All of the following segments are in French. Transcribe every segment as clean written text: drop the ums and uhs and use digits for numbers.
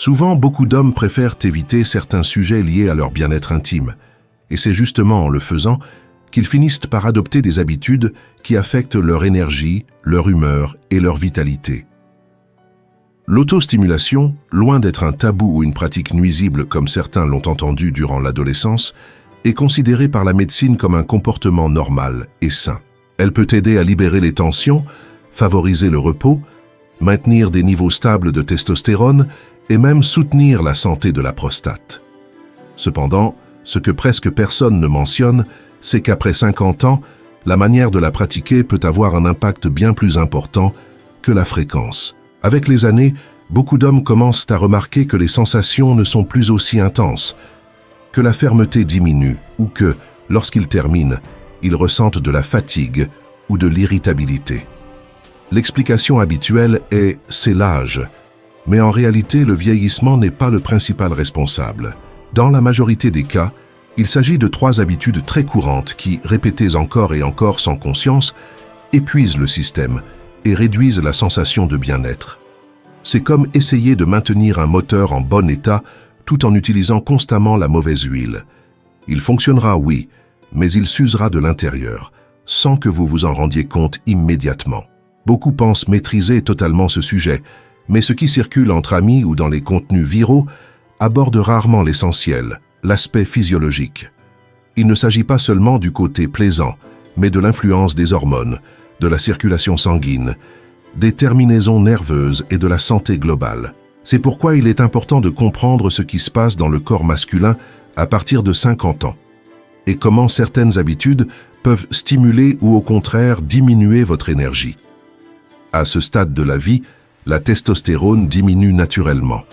Souvent, beaucoup d'hommes préfèrent éviter certains sujets liés à leur bien-être intime, et c'est justement en le faisant qu'ils finissent par adopter des habitudes qui affectent leur énergie, leur humeur et leur vitalité. L'autostimulation, loin d'être un tabou ou une pratique nuisible comme certains l'ont entendu durant l'adolescence, est considérée par la médecine comme un comportement normal et sain. Elle peut aider à libérer les tensions, favoriser le repos, maintenir des niveaux stables de testostérone et même soutenir la santé de la prostate. Cependant, ce que presque personne ne mentionne, c'est qu'après 50 ans, la manière de la pratiquer peut avoir un impact bien plus important que la fréquence. Avec les années, beaucoup d'hommes commencent à remarquer que les sensations ne sont plus aussi intenses, que la fermeté diminue ou que, lorsqu'ils terminent, ils ressentent de la fatigue ou de l'irritabilité. L'explication habituelle est « c'est l'âge », mais en réalité, le vieillissement n'est pas le principal responsable. Dans la majorité des cas, il s'agit de 3 habitudes très courantes qui, répétées encore et encore sans conscience, épuisent le système et réduisent la sensation de bien-être. C'est comme essayer de maintenir un moteur en bon état tout en utilisant constamment la mauvaise huile. Il fonctionnera, oui, mais il s'usera de l'intérieur, sans que vous vous en rendiez compte immédiatement. Beaucoup pensent maîtriser totalement ce sujet, mais ce qui circule entre amis ou dans les contenus viraux aborde rarement l'essentiel, l'aspect physiologique. Il ne s'agit pas seulement du côté plaisant, mais de l'influence des hormones, de la circulation sanguine, des terminaisons nerveuses et de la santé globale. C'est pourquoi il est important de comprendre ce qui se passe dans le corps masculin à partir de 50 ans, et comment certaines habitudes peuvent stimuler ou au contraire diminuer votre énergie. À ce stade de la vie, la testostérone diminue naturellement.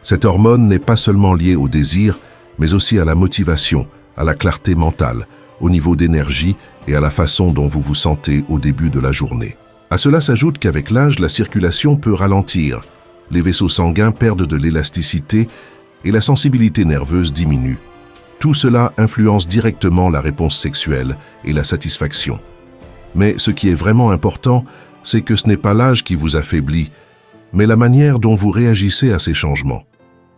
Cette hormone n'est pas seulement liée au désir, mais aussi à la motivation, à la clarté mentale, au niveau d'énergie et à la façon dont vous vous sentez au début de la journée. À cela s'ajoute qu'avec l'âge, la circulation peut ralentir, les vaisseaux sanguins perdent de l'élasticité et la sensibilité nerveuse diminue. Tout cela influence directement la réponse sexuelle et la satisfaction. Mais ce qui est vraiment important, c'est que ce n'est pas l'âge qui vous affaiblit, mais la manière dont vous réagissez à ces changements.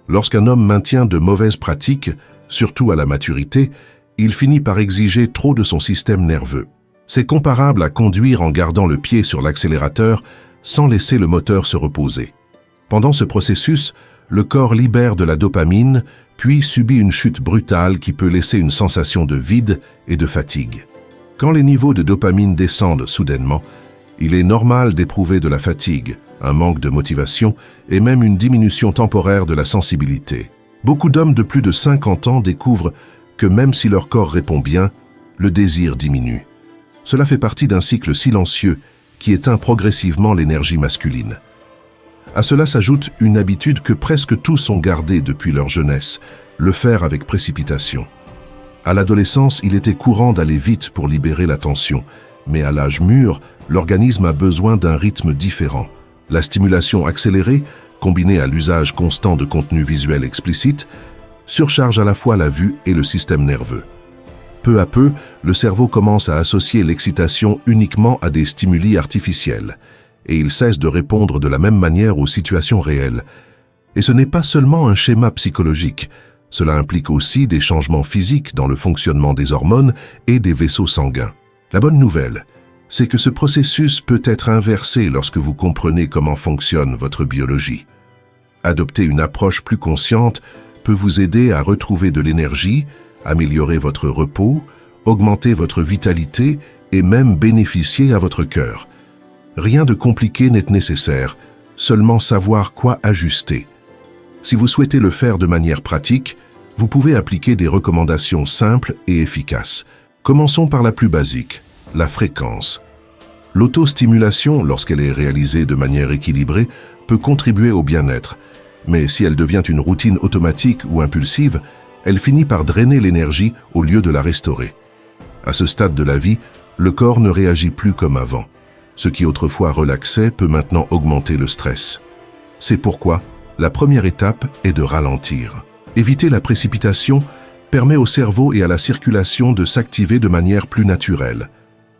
Lorsqu'un homme maintient de mauvaises pratiques, surtout à la maturité, il finit par exiger trop de son système nerveux. C'est comparable à conduire en gardant le pied sur l'accélérateur sans laisser le moteur se reposer. Pendant ce processus, le corps libère de la dopamine, puis subit une chute brutale qui peut laisser une sensation de vide et de fatigue. Quand les niveaux de dopamine descendent soudainement, il est normal d'éprouver de la fatigue, un manque de motivation et même une diminution temporaire de la sensibilité. Beaucoup d'hommes de plus de 50 ans découvrent que même si leur corps répond bien, le désir diminue. Cela fait partie d'un cycle silencieux qui éteint progressivement l'énergie masculine. À cela s'ajoute une habitude que presque tous ont gardée depuis leur jeunesse, le faire avec précipitation. À l'adolescence, il était courant d'aller vite pour libérer la tension, mais à l'âge mûr, l'organisme a besoin d'un rythme différent. La stimulation accélérée, combinée à l'usage constant de contenus visuels explicites, surcharge à la fois la vue et le système nerveux. Peu à peu, le cerveau commence à associer l'excitation uniquement à des stimuli artificiels, et il cesse de répondre de la même manière aux situations réelles. Et ce n'est pas seulement un schéma psychologique, cela implique aussi des changements physiques dans le fonctionnement des hormones et des vaisseaux sanguins. La bonne nouvelle, c'est que ce processus peut être inversé lorsque vous comprenez comment fonctionne votre biologie. Adopter une approche plus consciente peut vous aider à retrouver de l'énergie, améliorer votre repos, augmenter votre vitalité et même bénéficier à votre cœur. Rien de compliqué n'est nécessaire, seulement savoir quoi ajuster. Si vous souhaitez le faire de manière pratique, vous pouvez appliquer des recommandations simples et efficaces. Commençons par la plus basique, la fréquence. L'autostimulation, lorsqu'elle est réalisée de manière équilibrée, peut contribuer au bien-être, mais si elle devient une routine automatique ou impulsive, elle finit par drainer l'énergie au lieu de la restaurer. À ce stade de la vie, le corps ne réagit plus comme avant. Ce qui autrefois relaxait peut maintenant augmenter le stress. C'est pourquoi la première étape est de ralentir. Éviter la précipitation permet au cerveau et à la circulation de s'activer de manière plus naturelle.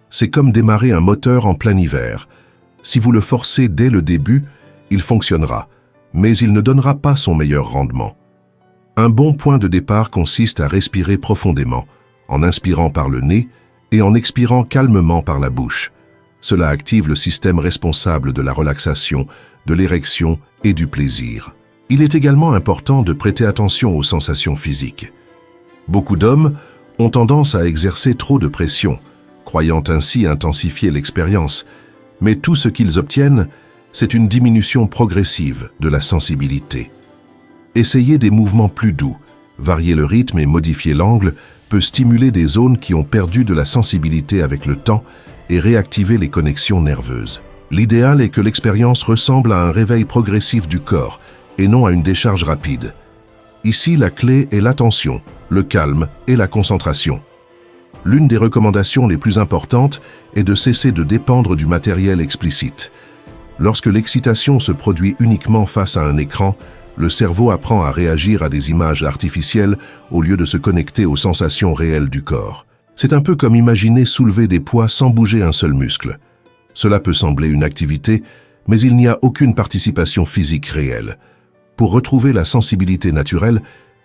C'est comme démarrer un moteur en plein hiver. Si vous le forcez dès le début, il fonctionnera, mais il ne donnera pas son meilleur rendement. Un bon point de départ consiste à respirer profondément, en inspirant par le nez et en expirant calmement par la bouche. Cela active le système responsable de la relaxation, de l'érection et du plaisir. Il est également important de prêter attention aux sensations physiques. Beaucoup d'hommes ont tendance à exercer trop de pression, croyant ainsi intensifier l'expérience, mais tout ce qu'ils obtiennent, c'est une diminution progressive de la sensibilité. Essayer des mouvements plus doux, varier le rythme et modifier l'angle peut stimuler des zones qui ont perdu de la sensibilité avec le temps et réactiver les connexions nerveuses. L'idéal est que l'expérience ressemble à un réveil progressif du corps et non à une décharge rapide. Ici, la clé est l'attention, le calme et la concentration. L'une des recommandations les plus importantes est de cesser de dépendre du matériel explicite. Lorsque l'excitation se produit uniquement face à un écran, le cerveau apprend à réagir à des images artificielles au lieu de se connecter aux sensations réelles du corps. C'est un peu comme imaginer soulever des poids sans bouger un seul muscle. Cela peut sembler une activité, mais il n'y a aucune participation physique réelle. Pour retrouver la sensibilité naturelle,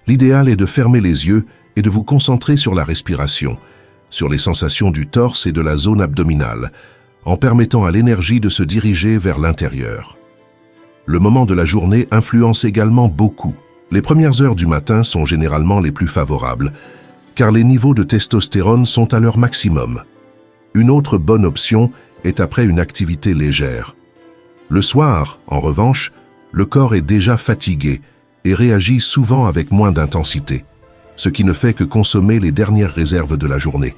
l'idéal est de fermer les yeux et de vous concentrer sur la respiration, sur les sensations du torse et de la zone abdominale, en permettant à l'énergie de se diriger vers l'intérieur. Le moment de la journée influence également beaucoup. Les premières heures du matin sont généralement les plus favorables, car les niveaux de testostérone sont à leur maximum. Une autre bonne option est après une activité légère. Le soir, en revanche, le corps est déjà fatigué et réagit souvent avec moins d'intensité, ce qui ne fait que consommer les dernières réserves de la journée.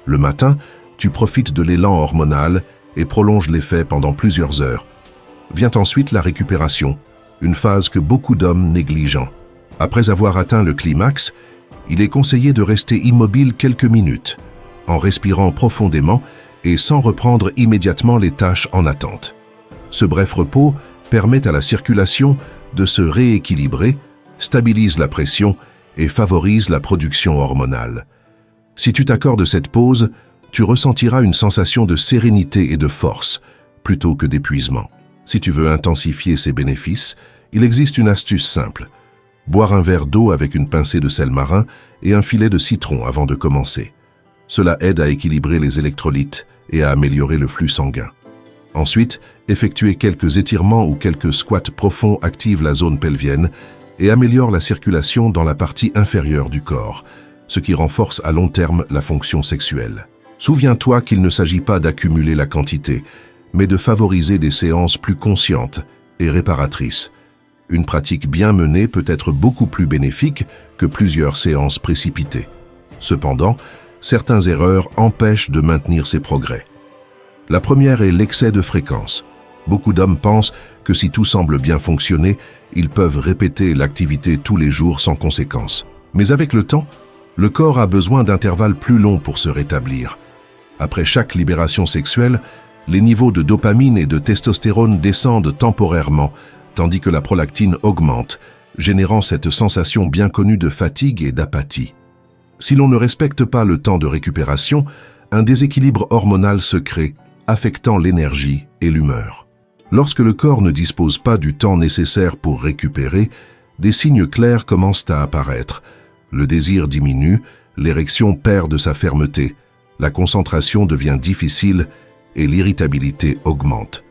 Le matin, tu profites de l'élan hormonal et prolonges l'effet pendant plusieurs heures. Vient ensuite la récupération, une phase que beaucoup d'hommes négligent. Après avoir atteint le climax, il est conseillé de rester immobile quelques minutes, en respirant profondément et sans reprendre immédiatement les tâches en attente. Ce bref repos permet à la circulation de se rééquilibrer, stabilise la pression et favorise la production hormonale. Si tu t'accordes cette pause, tu ressentiras une sensation de sérénité et de force, plutôt que d'épuisement. Si tu veux intensifier ces bénéfices, il existe une astuce simple. Boire un verre d'eau avec une pincée de sel marin et un filet de citron avant de commencer. Cela aide à équilibrer les électrolytes et à améliorer le flux sanguin. Ensuite, effectuer quelques étirements ou quelques squats profonds activent la zone pelvienne et améliore la circulation dans la partie inférieure du corps, ce qui renforce à long terme la fonction sexuelle. Souviens-toi qu'il ne s'agit pas d'accumuler la quantité, mais de favoriser des séances plus conscientes et réparatrices. Une pratique bien menée peut être beaucoup plus bénéfique que plusieurs séances précipitées. Cependant, certaines erreurs empêchent de maintenir ces progrès. La première est l'excès de fréquence. Beaucoup d'hommes pensent que si tout semble bien fonctionner, ils peuvent répéter l'activité tous les jours sans conséquence. Mais avec le temps, le corps a besoin d'intervalles plus longs pour se rétablir. Après chaque libération sexuelle, les niveaux de dopamine et de testostérone descendent temporairement, tandis que la prolactine augmente, générant cette sensation bien connue de fatigue et d'apathie. Si l'on ne respecte pas le temps de récupération, un déséquilibre hormonal se crée, affectant l'énergie et l'humeur. Lorsque le corps ne dispose pas du temps nécessaire pour récupérer, des signes clairs commencent à apparaître. Le désir diminue, l'érection perd de sa fermeté, la concentration devient difficile et l'irritabilité augmente.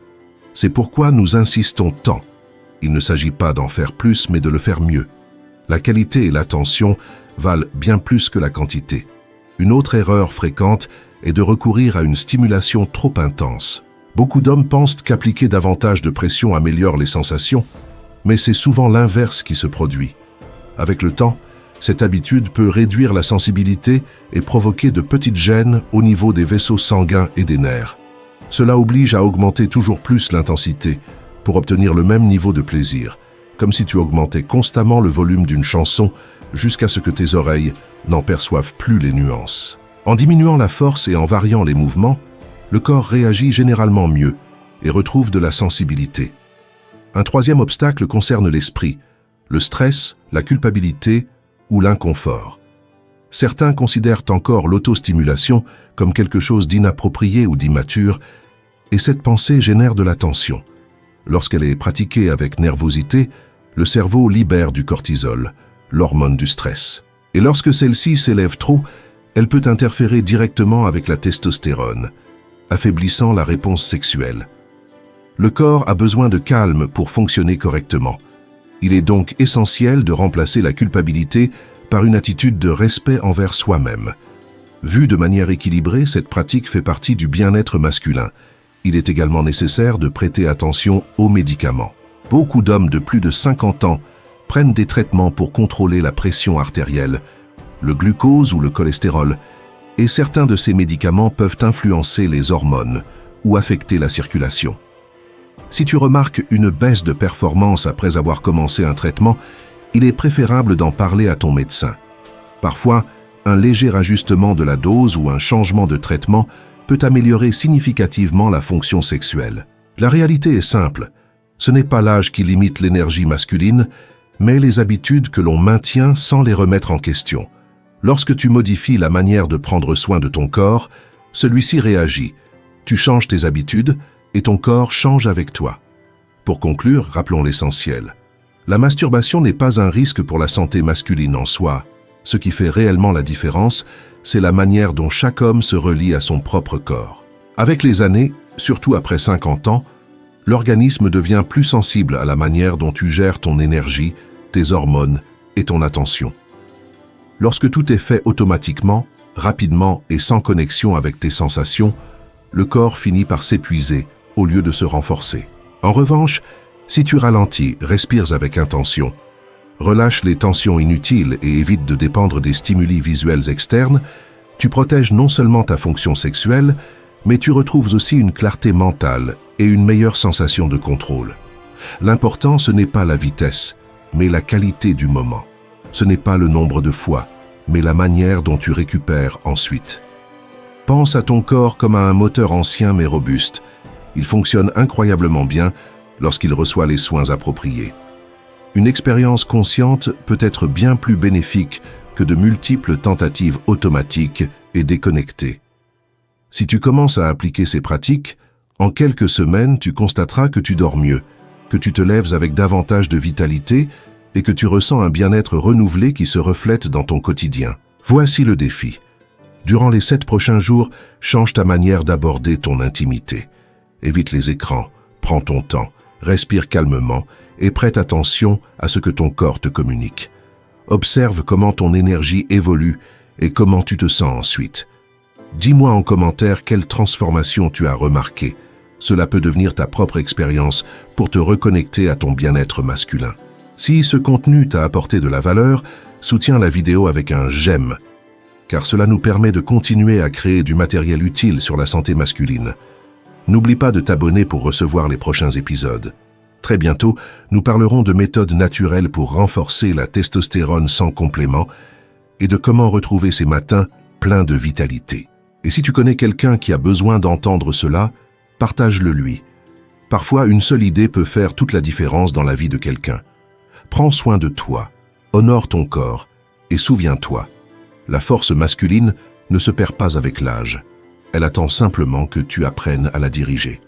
C'est pourquoi nous insistons tant. Il ne s'agit pas d'en faire plus, mais de le faire mieux. La qualité et l'attention valent bien plus que la quantité. Une autre erreur fréquente est de recourir à une stimulation trop intense. Beaucoup d'hommes pensent qu'appliquer davantage de pression améliore les sensations, mais c'est souvent l'inverse qui se produit. Avec le temps, cette habitude peut réduire la sensibilité et provoquer de petites gênes au niveau des vaisseaux sanguins et des nerfs. Cela oblige à augmenter toujours plus l'intensité pour obtenir le même niveau de plaisir, comme si tu augmentais constamment le volume d'une chanson jusqu'à ce que tes oreilles n'en perçoivent plus les nuances. En diminuant la force et en variant les mouvements, le corps réagit généralement mieux et retrouve de la sensibilité. Un troisième obstacle concerne l'esprit, le stress, la culpabilité ou l'inconfort. Certains considèrent encore l'autostimulation comme quelque chose d'inapproprié ou d'immature, et cette pensée génère de la tension. Lorsqu'elle est pratiquée avec nervosité, le cerveau libère du cortisol, l'hormone du stress. Et lorsque celle-ci s'élève trop, elle peut interférer directement avec la testostérone, affaiblissant la réponse sexuelle. Le corps a besoin de calme pour fonctionner correctement. Il est donc essentiel de remplacer la culpabilité par une attitude de respect envers soi-même. Vue de manière équilibrée, cette pratique fait partie du bien-être masculin. Il est également nécessaire de prêter attention aux médicaments. Beaucoup d'hommes de plus de 50 ans prennent des traitements pour contrôler la pression artérielle, le glucose ou le cholestérol, et certains de ces médicaments peuvent influencer les hormones ou affecter la circulation. Si tu remarques une baisse de performance après avoir commencé un traitement, il est préférable d'en parler à ton médecin. Parfois, un léger ajustement de la dose ou un changement de traitement peut améliorer significativement la fonction sexuelle. La réalité est simple. Ce n'est pas l'âge qui limite l'énergie masculine, mais les habitudes que l'on maintient sans les remettre en question. Lorsque tu modifies la manière de prendre soin de ton corps, celui-ci réagit. Tu changes tes habitudes et ton corps change avec toi. Pour conclure, rappelons l'essentiel. La masturbation n'est pas un risque pour la santé masculine en soi. Ce qui fait réellement la différence, c'est la manière dont chaque homme se relie à son propre corps. Avec les années, surtout après 50 ans, l'organisme devient plus sensible à la manière dont tu gères ton énergie, tes hormones et ton attention. Lorsque tout est fait automatiquement, rapidement et sans connexion avec tes sensations, le corps finit par s'épuiser au lieu de se renforcer. En revanche, si tu ralentis, respires avec intention, relâche les tensions inutiles et évite de dépendre des stimuli visuels externes, tu protèges non seulement ta fonction sexuelle, mais tu retrouves aussi une clarté mentale et une meilleure sensation de contrôle. L'important, ce n'est pas la vitesse, mais la qualité du moment. Ce n'est pas le nombre de fois, mais la manière dont tu récupères ensuite. Pense à ton corps comme à un moteur ancien mais robuste. Il fonctionne incroyablement bien lorsqu'il reçoit les soins appropriés. Une expérience consciente peut être bien plus bénéfique que de multiples tentatives automatiques et déconnectées. Si tu commences à appliquer ces pratiques, en quelques semaines, tu constateras que tu dors mieux, que tu te lèves avec davantage de vitalité et que tu ressens un bien-être renouvelé qui se reflète dans ton quotidien. Voici le défi. Durant les 7 prochains jours, change ta manière d'aborder ton intimité. Évite les écrans, prends ton temps, respire calmement et prête attention à ce que ton corps te communique. Observe comment ton énergie évolue et comment tu te sens ensuite. Dis-moi en commentaire quelle transformation tu as remarquée. Cela peut devenir ta propre expérience pour te reconnecter à ton bien-être masculin. Si ce contenu t'a apporté de la valeur, soutiens la vidéo avec un j'aime, car cela nous permet de continuer à créer du matériel utile sur la santé masculine. N'oublie pas de t'abonner pour recevoir les prochains épisodes. Très bientôt, nous parlerons de méthodes naturelles pour renforcer la testostérone sans complément et de comment retrouver ces matins pleins de vitalité. Et si tu connais quelqu'un qui a besoin d'entendre cela, partage-le lui. Parfois, une seule idée peut faire toute la différence dans la vie de quelqu'un. Prends soin de toi, honore ton corps et souviens-toi, la force masculine ne se perd pas avec l'âge. Elle attend simplement que tu apprennes à la diriger.